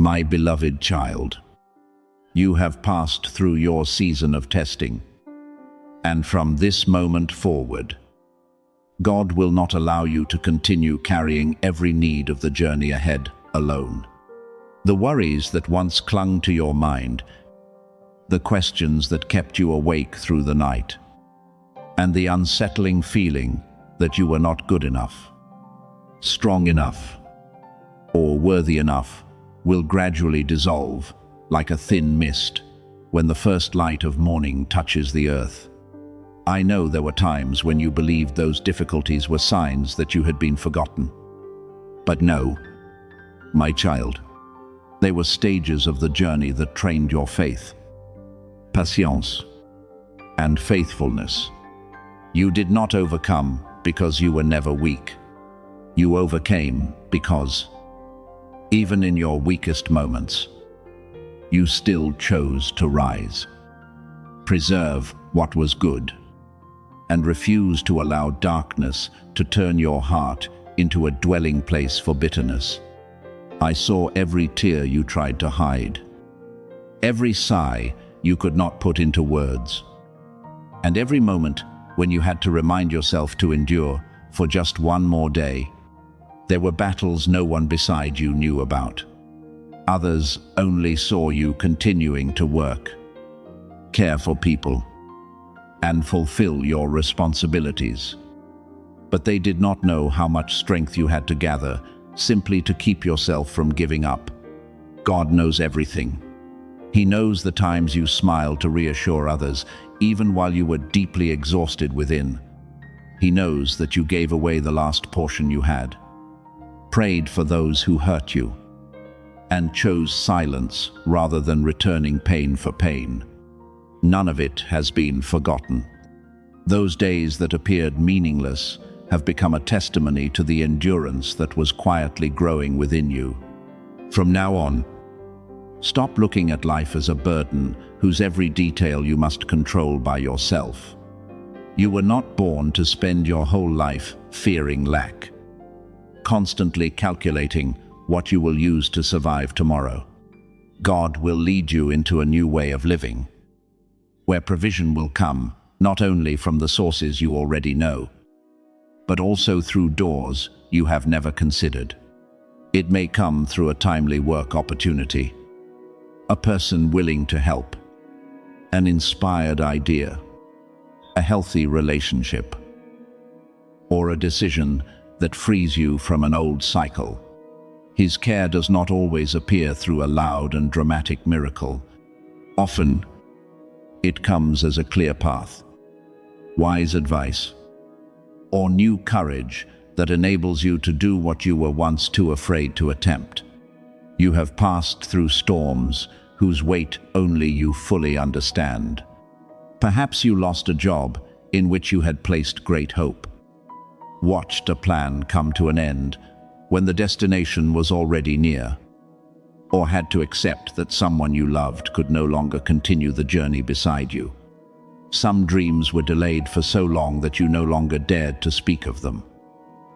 My beloved child, you have passed through your season of testing, and from this moment forward, God will not allow you to continue carrying every need of the journey ahead alone. The worries that once clung to your mind, the questions that kept you awake through the night, and the unsettling feeling that you were not good enough, strong enough, or worthy enough will gradually dissolve like a thin mist when the first light of morning touches the earth. I know there were times when you believed those difficulties were signs that you had been forgotten. But no, my child, they were stages of the journey that trained your faith, patience, and faithfulness. You did not overcome because you were never weak. You overcame because, even in your weakest moments, you still chose to rise, preserve what was good, and refuse to allow darkness to turn your heart into a dwelling place for bitterness. I saw every tear you tried to hide, every sigh you could not put into words, and every moment when you had to remind yourself to endure for just one more day. There were battles no one beside you knew about. Others only saw you continuing to work, care for people, and fulfill your responsibilities. But they did not know how much strength you had to gather simply to keep yourself from giving up. God knows everything. He knows the times you smiled to reassure others, even while you were deeply exhausted within. He knows that you gave away the last portion you had, prayed for those who hurt you, and chose silence rather than returning pain for pain. None of it has been forgotten. Those days that appeared meaningless have become a testimony to the endurance that was quietly growing within you. From now on, stop looking at life as a burden whose every detail you must control by yourself. You were not born to spend your whole life fearing lack, constantly calculating what you will use to survive tomorrow. God will lead you into a new way of living, where provision will come not only from the sources you already know, but also through doors you have never considered. It may come through a timely work opportunity, a person willing to help, an inspired idea, a healthy relationship, or a decision that frees you from an old cycle. His care does not always appear through a loud and dramatic miracle. Often, it comes as a clear path, wise advice, or new courage that enables you to do what you were once too afraid to attempt. You have passed through storms whose weight only you fully understand. Perhaps you lost a job in which you had placed great hope, watched a plan come to an end when the destination was already near, or had to accept that someone you loved could no longer continue the journey beside you. Some dreams were delayed for so long that you no longer dared to speak of them.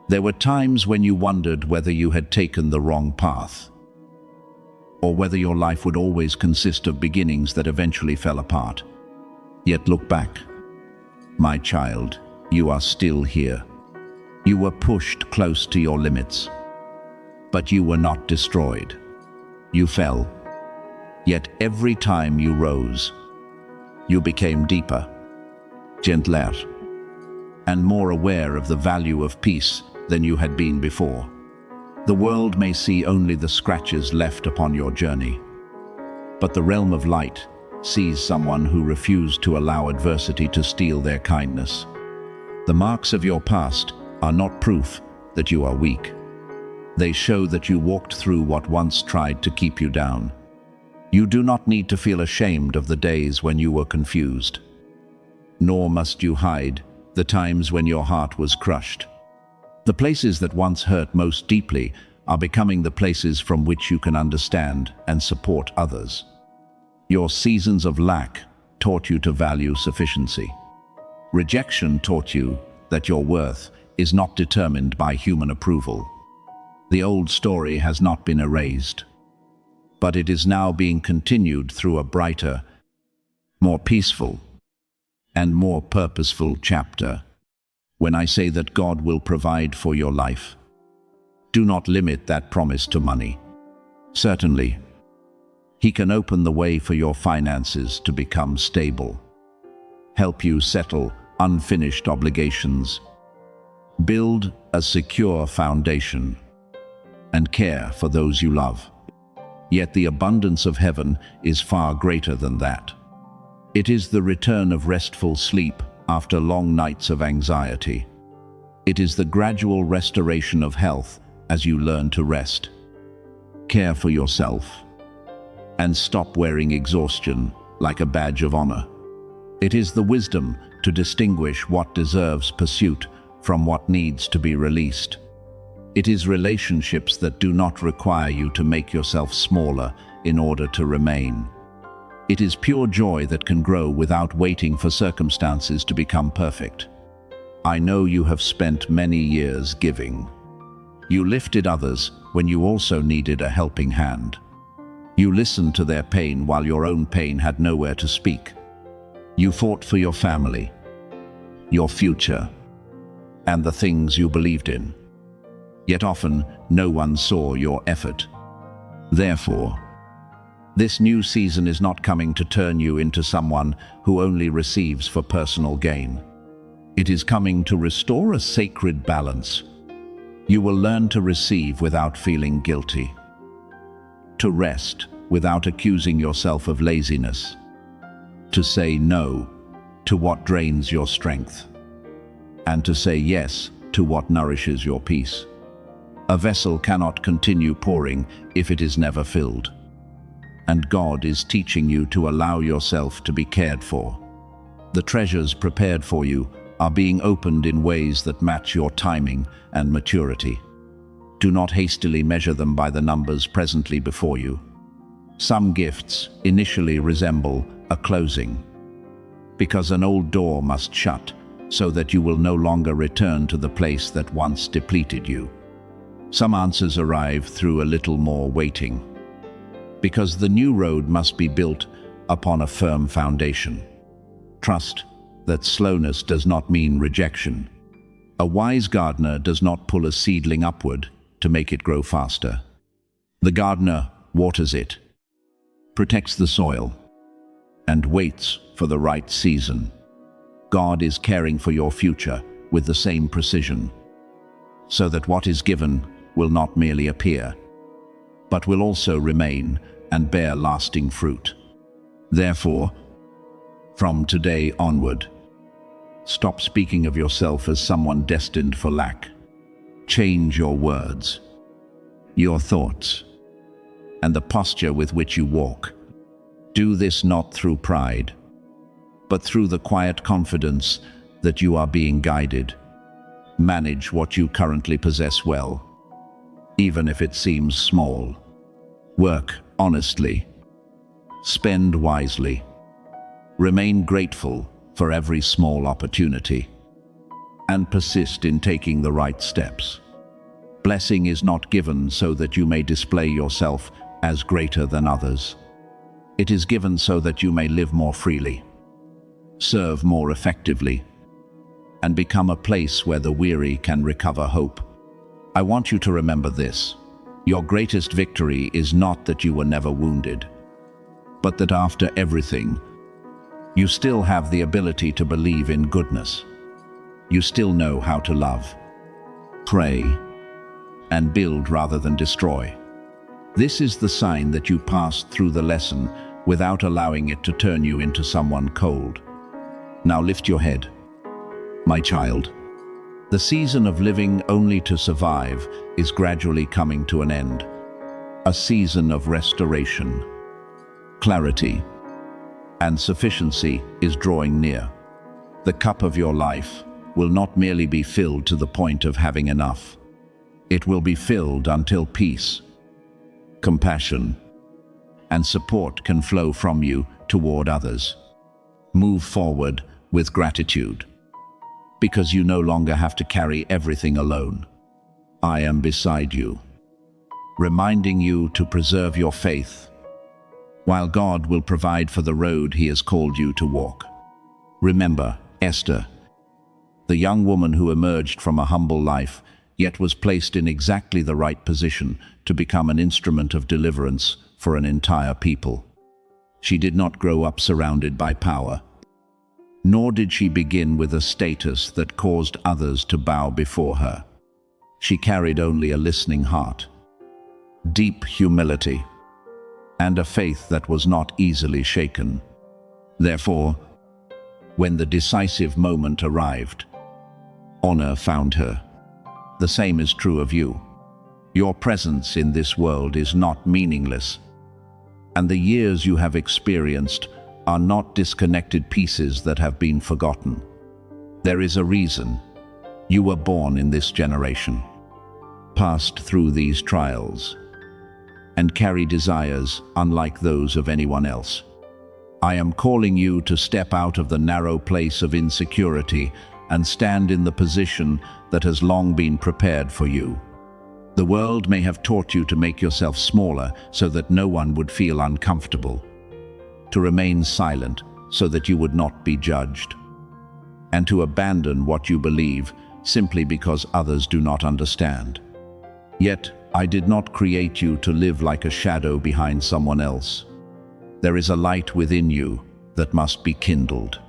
There were times when you wondered whether you had taken the wrong path, or whether your life would always consist of beginnings that eventually fell apart. Yet look back. My child, you are still here. You were pushed close to your limits, but you were not destroyed. You fell, yet every time you rose, you became deeper, gentler, and more aware of the value of peace than you had been before. The world may see only the scratches left upon your journey, but the realm of light sees someone who refused to allow adversity to steal their kindness. The marks of your past are not proof that you are weak. They show that you walked through what once tried to keep you down. You do not need to feel ashamed of the days when you were confused, nor must you hide the times when your heart was crushed. The places that once hurt most deeply are becoming the places from which you can understand and support others. Your seasons of lack taught you to value sufficiency. Rejection taught you that your worth is not determined by human approval. The old story has not been erased, but it is now being continued through a brighter, more peaceful, and more purposeful chapter. When I say that God will provide for your life, do not limit that promise to money. Certainly, He can open the way for your finances to become stable, help you settle unfinished obligations, build a secure foundation, and care for those you love. Yet the abundance of heaven is far greater than that. It is the return of restful sleep after long nights of anxiety. It is the gradual restoration of health as you learn to rest, care for yourself, and stop wearing exhaustion like a badge of honor. It is the wisdom to distinguish what deserves pursuit from what needs to be released. It is relationships that do not require you to make yourself smaller in order to remain. It is pure joy that can grow without waiting for circumstances to become perfect. I know you have spent many years giving. You lifted others when you also needed a helping hand. You listened to their pain while your own pain had nowhere to speak. You fought for your family, your future, and the things you believed in. Yet often, no one saw your effort. Therefore, this new season is not coming to turn you into someone who only receives for personal gain. It is coming to restore a sacred balance. You will learn to receive without feeling guilty, to rest without accusing yourself of laziness, to say no to what drains your strength, and to say yes to what nourishes your peace. A vessel cannot continue pouring if it is never filled. And God is teaching you to allow yourself to be cared for. The treasures prepared for you are being opened in ways that match your timing and maturity. Do not hastily measure them by the numbers presently before you. Some gifts initially resemble a closing, because an old door must shut so that you will no longer return to the place that once depleted you. Some answers arrive through a little more waiting, because the new road must be built upon a firm foundation. Trust that slowness does not mean rejection. A wise gardener does not pull a seedling upward to make it grow faster. The gardener waters it, protects the soil, and waits for the right season. God is caring for your future with the same precision, so that what is given will not merely appear, but will also remain and bear lasting fruit. Therefore, from today onward, stop speaking of yourself as someone destined for lack. Change your words, your thoughts, and the posture with which you walk. Do this not through pride, but through the quiet confidence that you are being guided. Manage what you currently possess well, even if it seems small. Work honestly. Spend wisely. Remain grateful for every small opportunity, and persist in taking the right steps. Blessing is not given so that you may display yourself as greater than others. It is given so that you may live more freely, serve more effectively, and become a place where the weary can recover hope. I want you to remember this. Your greatest victory is not that you were never wounded, but that after everything, you still have the ability to believe in goodness. You still know how to love, pray, and build rather than destroy. This is the sign that you passed through the lesson without allowing it to turn you into someone cold. Now lift your head, my child. The season of living only to survive is gradually coming to an end. A season of restoration, clarity, and sufficiency is drawing near. The cup of your life will not merely be filled to the point of having enough. It will be filled until peace, compassion, and support can flow from you toward others. Move forward with gratitude, because you no longer have to carry everything alone. I am beside you, reminding you to preserve your faith while God will provide for the road He has called you to walk. Remember Esther, the young woman who emerged from a humble life, yet was placed in exactly the right position to become an instrument of deliverance for an entire people. She did not grow up surrounded by power, nor did she begin with a status that caused others to bow before her. She carried only a listening heart, deep humility, and a faith that was not easily shaken. Therefore, when the decisive moment arrived, honor found her. The same is true of you. Your presence in this world is not meaningless, and the years you have experienced are not disconnected pieces that have been forgotten. There is a reason. You were born in this generation, passed through these trials, and carry desires unlike those of anyone else. I am calling you to step out of the narrow place of insecurity and stand in the position that has long been prepared for you. The world may have taught you to make yourself smaller so that no one would feel uncomfortable, to remain silent so that you would not be judged, and to abandon what you believe simply because others do not understand. Yet, I did not create you to live like a shadow behind someone else. There is a light within you that must be kindled,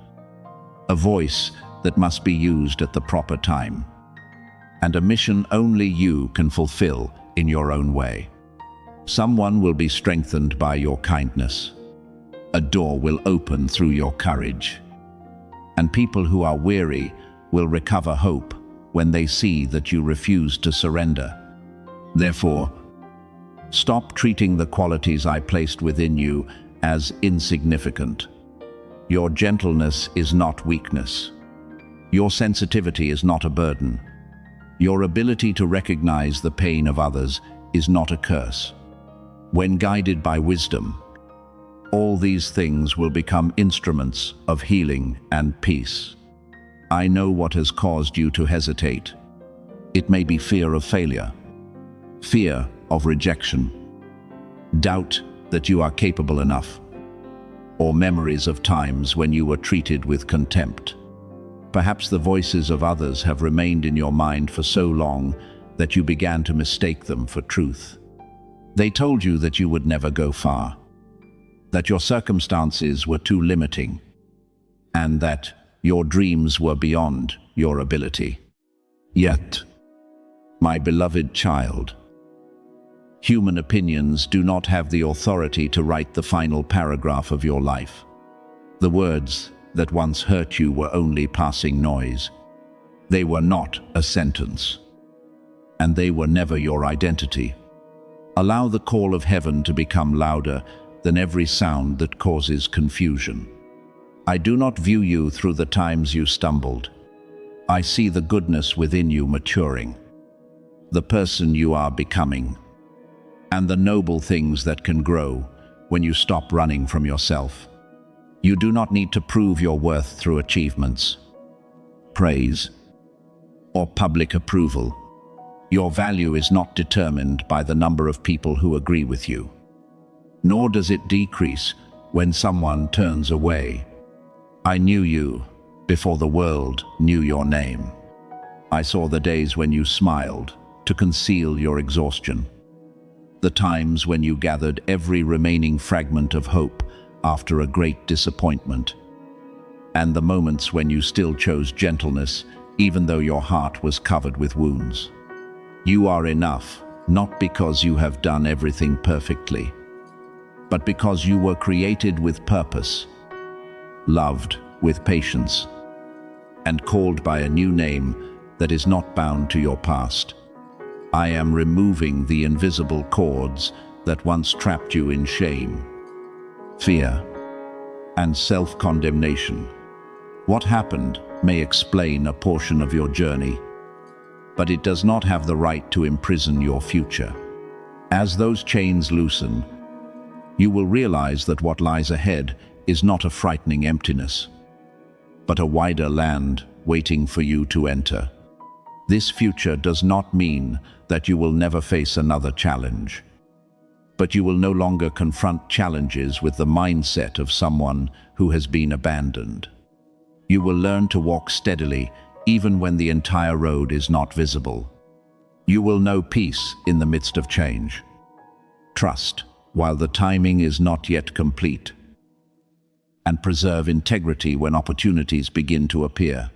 a voice that must be used at the proper time, and a mission only you can fulfill in your own way. Someone will be strengthened by your kindness. A door will open through your courage, and people who are weary will recover hope when they see that you refuse to surrender. Therefore, stop treating the qualities I placed within you as insignificant. Your gentleness is not weakness. Your sensitivity is not a burden. Your ability to recognize the pain of others is not a curse. When guided by wisdom, all these things will become instruments of healing and peace. I know what has caused you to hesitate. It may be fear of failure, fear of rejection, doubt that you are capable enough, or memories of times when you were treated with contempt. Perhaps the voices of others have remained in your mind for so long that you began to mistake them for truth. They told you that you would never go far, that your circumstances were too limiting, and that your dreams were beyond your ability. Yet, my beloved child, human opinions do not have the authority to write the final paragraph of your life. The words that once hurt you were only passing noise. They were not a sentence, and they were never your identity. Allow the call of heaven to become louder than every sound that causes confusion. I do not view you through the times you stumbled. I see the goodness within you maturing, the person you are becoming, and the noble things that can grow when you stop running from yourself. You do not need to prove your worth through achievements, praise, or public approval. Your value is not determined by the number of people who agree with you, nor does it decrease when someone turns away. I knew you before the world knew your name. I saw the days when you smiled to conceal your exhaustion, the times when you gathered every remaining fragment of hope after a great disappointment, and the moments when you still chose gentleness even though your heart was covered with wounds. You are enough, not because you have done everything perfectly, but because you were created with purpose, loved with patience, and called by a new name that is not bound to your past. I am removing the invisible cords that once trapped you in shame, fear, and self-condemnation. What happened may explain a portion of your journey, but it does not have the right to imprison your future. As those chains loosen, you will realize that what lies ahead is not a frightening emptiness, but a wider land waiting for you to enter. This future does not mean that you will never face another challenge. But you will no longer confront challenges with the mindset of someone who has been abandoned. You will learn to walk steadily even when the entire road is not visible. You will know peace in the midst of change. Trust while the timing is not yet complete. And preserve integrity when opportunities begin to appear.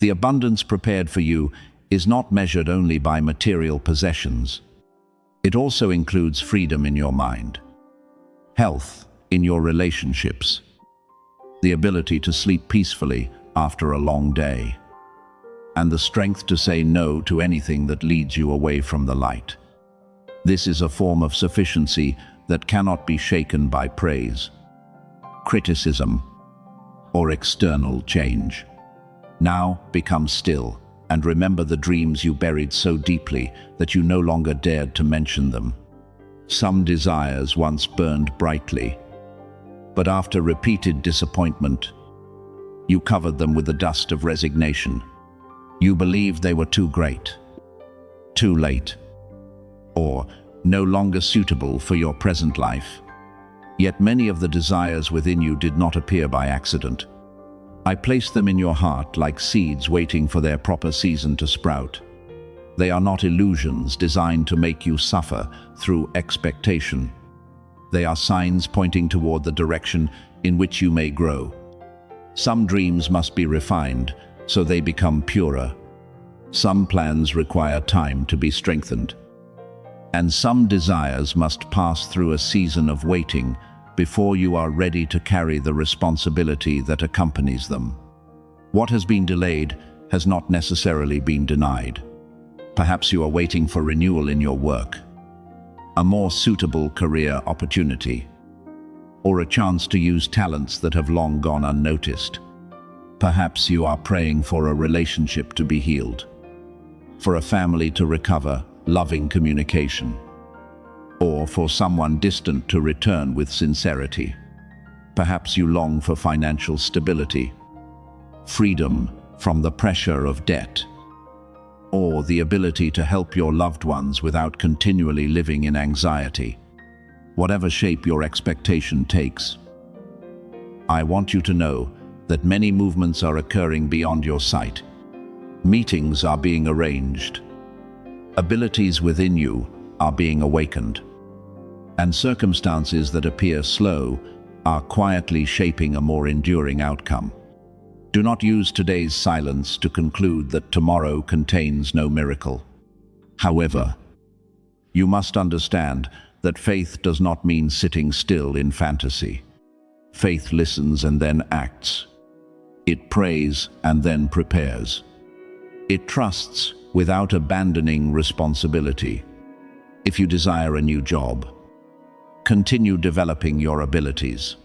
The abundance prepared for you is not measured only by material possessions. It also includes freedom in your mind, health in your relationships, the ability to sleep peacefully after a long day, and the strength to say no to anything that leads you away from the light. This is a form of sufficiency that cannot be shaken by praise, criticism, or external change. Now become still and remember the dreams you buried so deeply that you no longer dared to mention them. Some desires once burned brightly, but after repeated disappointment, you covered them with the dust of resignation. You believed they were too great, too late, or no longer suitable for your present life. Yet many of the desires within you did not appear by accident. I placed them in your heart like seeds waiting for their proper season to sprout. They are not illusions designed to make you suffer through expectation. They are signs pointing toward the direction in which you may grow. Some dreams must be refined so they become purer. Some plans require time to be strengthened. And some desires must pass through a season of waiting before you are ready to carry the responsibility that accompanies them. What has been delayed has not necessarily been denied. Perhaps you are waiting for renewal in your work, a more suitable career opportunity, or a chance to use talents that have long gone unnoticed. Perhaps you are praying for a relationship to be healed, for a family to recover loving communication, or for someone distant to return with sincerity. Perhaps you long for financial stability, freedom from the pressure of debt, or the ability to help your loved ones without continually living in anxiety. Whatever shape your expectation takes, I want you to know that many movements are occurring beyond your sight. Meetings are being arranged. Abilities within you are being awakened, and circumstances that appear slow are quietly shaping a more enduring outcome. Do not use today's silence to conclude that tomorrow contains no miracle. However, you must understand that faith does not mean sitting still in fantasy. Faith listens and then acts. It prays and then prepares. It trusts without abandoning responsibility. If you desire a new job, continue developing your abilities.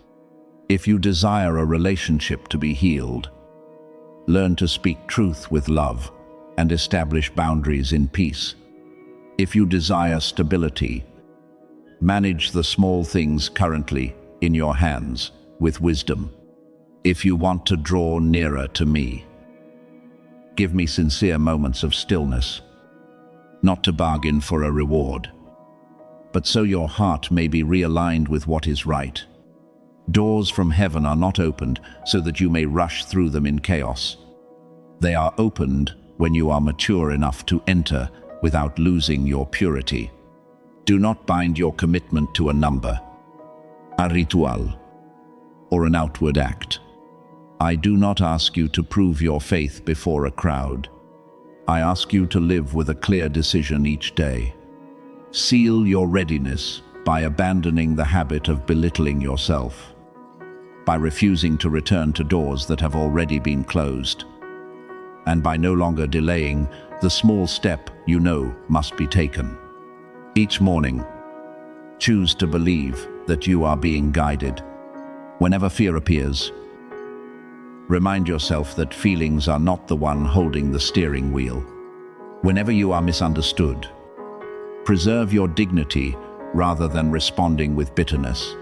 If you desire a relationship to be healed, learn to speak truth with love and establish boundaries in peace. If you desire stability, manage the small things currently in your hands with wisdom. If you want to draw nearer to me, give me sincere moments of stillness, not to bargain for a reward, but so your heart may be realigned with what is right. Doors from heaven are not opened so that you may rush through them in chaos. They are opened when you are mature enough to enter without losing your purity. Do not bind your commitment to a number, a ritual, or an outward act. I do not ask you to prove your faith before a crowd. I ask you to live with a clear decision each day. Seal your readiness by abandoning the habit of belittling yourself, by refusing to return to doors that have already been closed, and by no longer delaying the small step you know must be taken. Each morning, choose to believe that you are being guided. Whenever fear appears, remind yourself that feelings are not the one holding the steering wheel. Whenever you are misunderstood, preserve your dignity rather than responding with bitterness.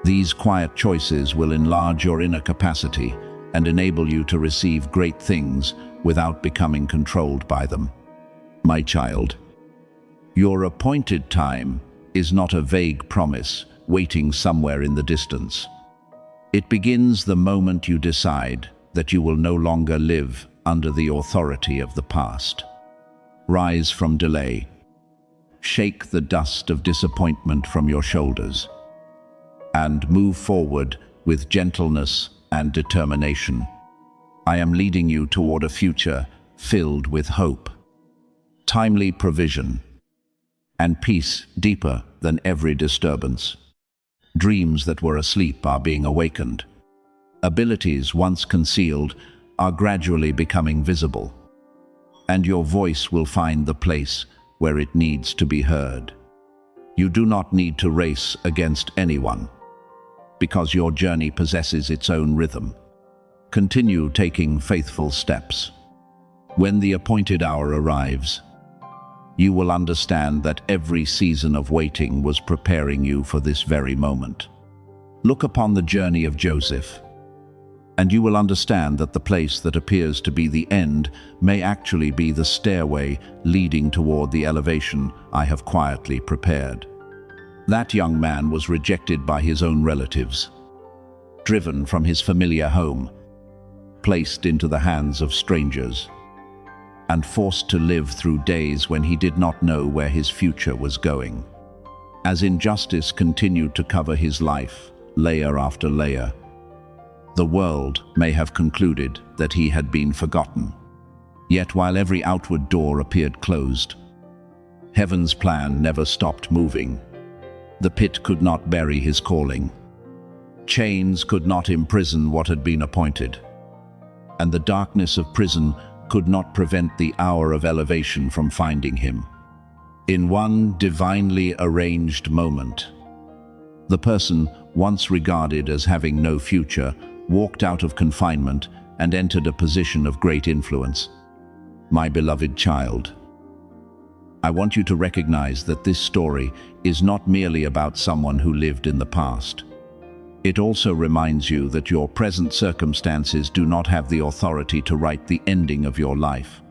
These quiet choices will enlarge your inner capacity and enable you to receive great things without becoming controlled by them. My child, your appointed time is not a vague promise waiting somewhere in the distance. It begins the moment you decide that you will no longer live under the authority of the past. Rise from delay. Shake the dust of disappointment from your shoulders, and move forward with gentleness and determination. I am leading you toward a future filled with hope, timely provision, and peace deeper than every disturbance. Dreams that were asleep are being awakened. Abilities once concealed are gradually becoming visible, and your voice will find the place where it needs to be heard. You do not need to race against anyone, because your journey possesses its own rhythm. Continue taking faithful steps. When the appointed hour arrives, you will understand that every season of waiting was preparing you for this very moment. Look upon the journey of Joseph, and you will understand that the place that appears to be the end may actually be the stairway leading toward the elevation I have quietly prepared. That young man was rejected by his own relatives, driven from his familiar home, placed into the hands of strangers, and forced to live through days when he did not know where his future was going. As injustice continued to cover his life, layer after layer, the world may have concluded that he had been forgotten. Yet while every outward door appeared closed, heaven's plan never stopped moving. The pit could not bury his calling. Chains could not imprison what had been appointed, and the darkness of prison could not prevent the hour of elevation from finding him. In one divinely arranged moment, the person once regarded as having no future walked out of confinement and entered a position of great influence. My beloved child, I want you to recognize that this story is not merely about someone who lived in the past. It also reminds you that your present circumstances do not have the authority to write the ending of your life.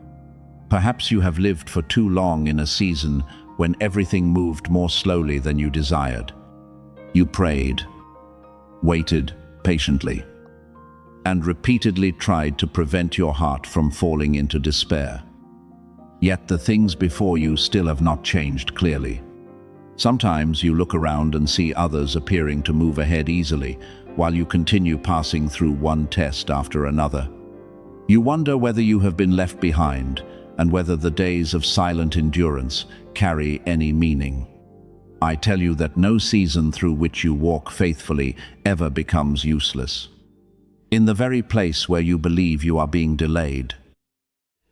Perhaps you have lived for too long in a season when everything moved more slowly than you desired. You prayed, waited patiently, and repeatedly tried to prevent your heart from falling into despair. Yet the things before you still have not changed clearly. Sometimes you look around and see others appearing to move ahead easily, while you continue passing through one test after another. You wonder whether you have been left behind, and whether the days of silent endurance carry any meaning. I tell you that no season through which you walk faithfully ever becomes useless. In the very place where you believe you are being delayed,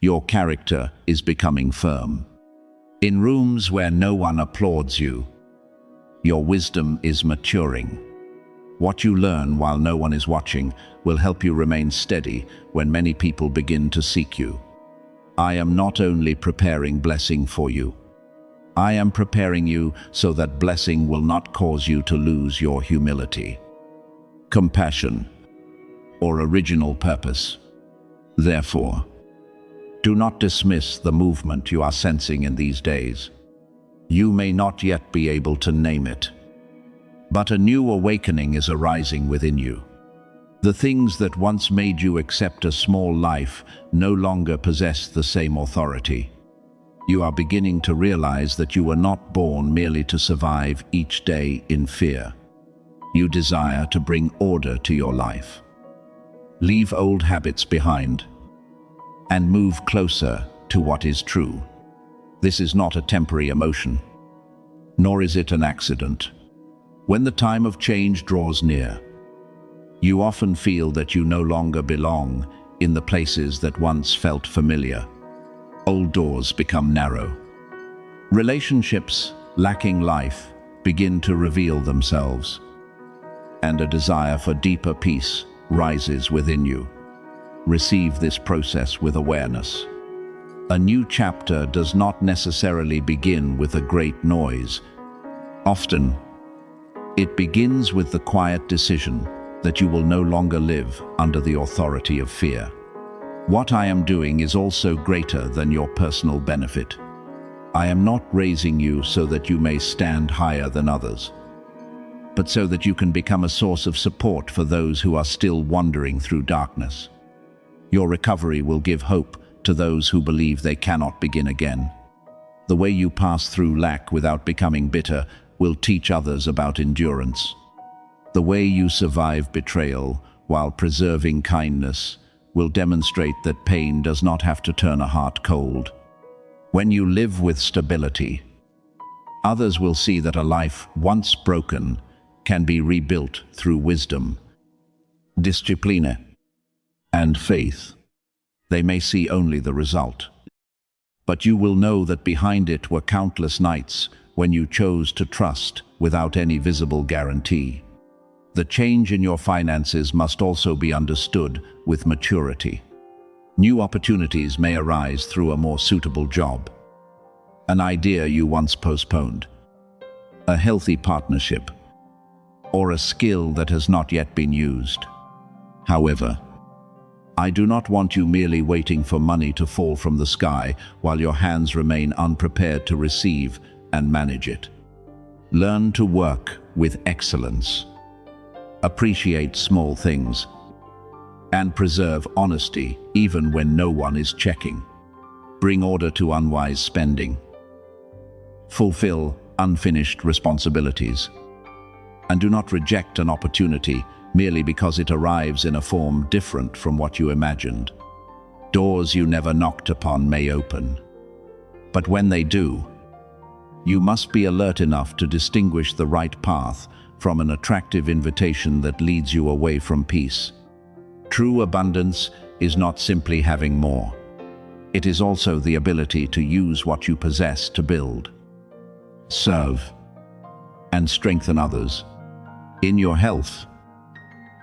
your character is becoming firm. In rooms where no one applauds you, your wisdom is maturing. What you learn while no one is watching will help you remain steady when many people begin to seek you. I am not only preparing blessing for you, I am preparing you so that blessing will not cause you to lose your humility, compassion, or original purpose. Therefore, do not dismiss the movement you are sensing in these days. You may not yet be able to name it, but a new awakening is arising within you. The things that once made you accept a small life no longer possess the same authority. You are beginning to realize that you were not born merely to survive each day in fear. You desire to bring order to your life. Leave old habits behind and move closer to what is true. This is not a temporary emotion, nor is it an accident. When the time of change draws near, you often feel that you no longer belong in the places that once felt familiar. Old doors become narrow. Relationships lacking life begin to reveal themselves, and a desire for deeper peace rises within you. Receive this process with awareness. A new chapter does not necessarily begin with a great noise. Often, it begins with the quiet decision that you will no longer live under the authority of fear. What I am doing is also greater than your personal benefit. I am not raising you so that you may stand higher than others, but so that you can become a source of support for those who are still wandering through darkness. Your recovery will give hope to those who believe they cannot begin again. The way you pass through lack without becoming bitter will teach others about endurance. The way you survive betrayal while preserving kindness will demonstrate that pain does not have to turn a heart cold. When you live with stability, others will see that a life once broken can be rebuilt through wisdom, discipline, and faith. They may see only the result, but you will know that behind it were countless nights when you chose to trust without any visible guarantee. The change in your finances must also be understood with maturity. New opportunities may arise through a more suitable job, an idea you once postponed, a healthy partnership, or a skill that has not yet been used. However, I do not want you merely waiting for money to fall from the sky while your hands remain unprepared to receive and manage it. Learn to work with excellence, appreciate small things, and preserve honesty even when no one is checking. Bring order to unwise spending. Fulfill unfinished responsibilities. And do not reject an opportunity merely because it arrives in a form different from what you imagined. Doors you never knocked upon may open, but when they do, you must be alert enough to distinguish the right path from an attractive invitation that leads you away from peace. True abundance is not simply having more. It is also the ability to use what you possess to build, serve, and strengthen others. In your health,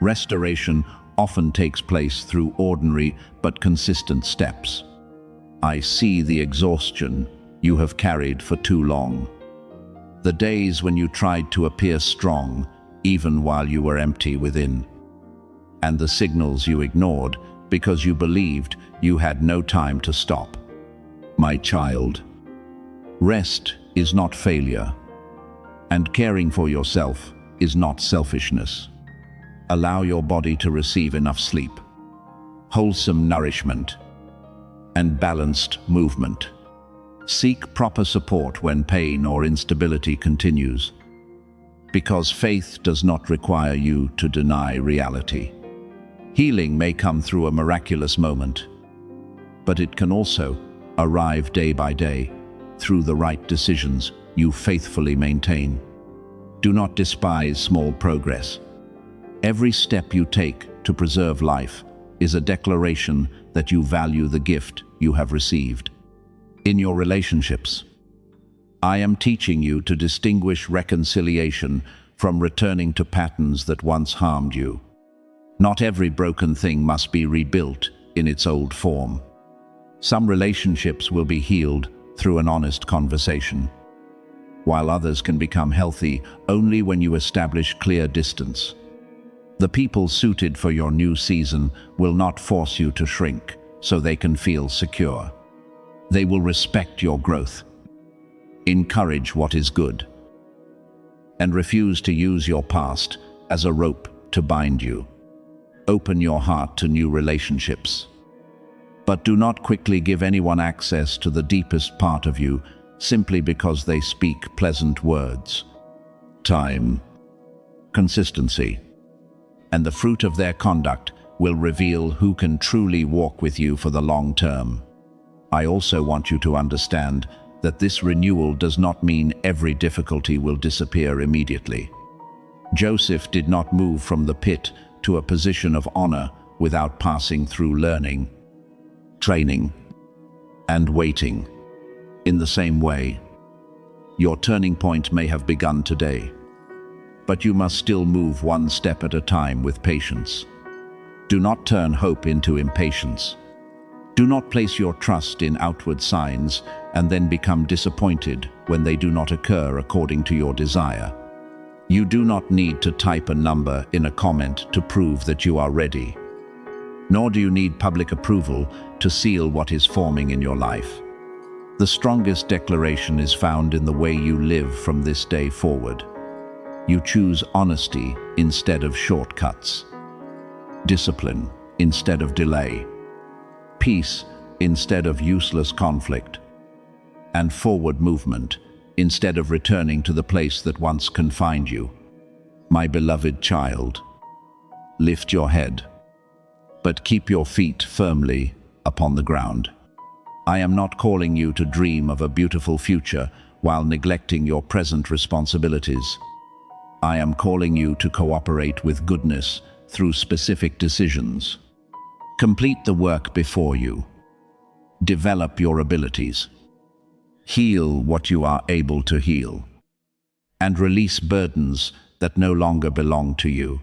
restoration often takes place through ordinary but consistent steps. I see the exhaustion you have carried for too long. The days when you tried to appear strong even while you were empty within. And the signals you ignored because you believed you had no time to stop. My child, rest is not failure, and caring for yourself is not selfishness. Allow your body to receive enough sleep, wholesome nourishment, and balanced movement. Seek proper support when pain or instability continues, because faith does not require you to deny reality. Healing may come through a miraculous moment, but it can also arrive day by day through the right decisions you faithfully maintain. Do not despise small progress. Every step you take to preserve life is a declaration that you value the gift you have received. In your relationships, I am teaching you to distinguish reconciliation from returning to patterns that once harmed you. Not every broken thing must be rebuilt in its old form. Some relationships will be healed through an honest conversation, while others can become healthy only when you establish clear distance. The people suited for your new season will not force you to shrink so they can feel secure. They will respect your growth, encourage what is good, and refuse to use your past as a rope to bind you. Open your heart to new relationships, but do not quickly give anyone access to the deepest part of you simply because they speak pleasant words. Time, consistency, and the fruit of their conduct will reveal who can truly walk with you for the long term. I also want you to understand that this renewal does not mean every difficulty will disappear immediately. Joseph did not move from the pit to a position of honor without passing through learning, training, and waiting. In the same way, your turning point may have begun today, but you must still move one step at a time with patience. Do not turn hope into impatience. Do not place your trust in outward signs and then become disappointed when they do not occur according to your desire. You do not need to type a number in a comment to prove that you are ready, nor do you need public approval to seal what is forming in your life. The strongest declaration is found in the way you live from this day forward. You choose honesty instead of shortcuts, discipline instead of delay, peace instead of useless conflict, and forward movement instead of returning to the place that once confined you. My beloved child, lift your head, but keep your feet firmly upon the ground. I am not calling you to dream of a beautiful future while neglecting your present responsibilities. I am calling you to cooperate with goodness through specific decisions. Complete the work before you. Develop your abilities. Heal what you are able to heal. And release burdens that no longer belong to you.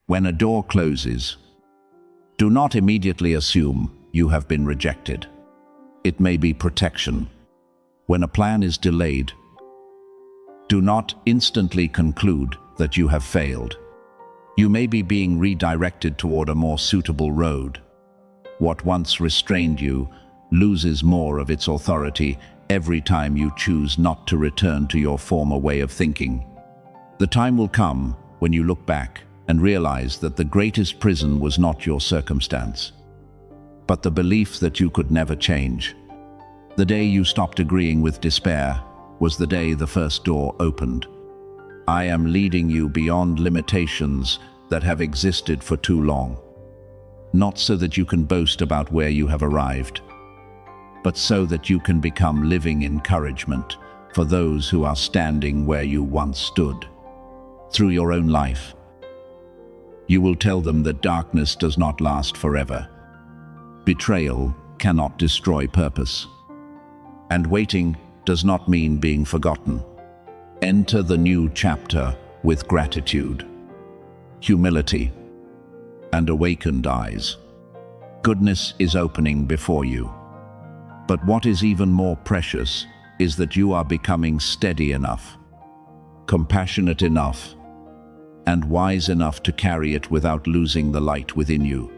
When a door closes, do not immediately assume you have been rejected. It may be protection. When a plan is delayed, do not instantly conclude that you have failed. You may be being redirected toward a more suitable road. What once restrained you loses more of its authority every time you choose not to return to your former way of thinking. The time will come when you look back and realize that the greatest prison was not your circumstance, but the belief that you could never change. The day you stopped agreeing with despair was the day the first door opened. I am leading you beyond limitations that have existed for too long, not so that you can boast about where you have arrived, but so that you can become living encouragement for those who are standing where you once stood. Through your own life, you will tell them that darkness does not last forever. Betrayal cannot destroy purpose. And waiting does not mean being forgotten. Enter the new chapter with gratitude, humility, and awakened eyes. Goodness is opening before you. But what is even more precious is that you are becoming steady enough, compassionate enough, and wise enough to carry it without losing the light within you.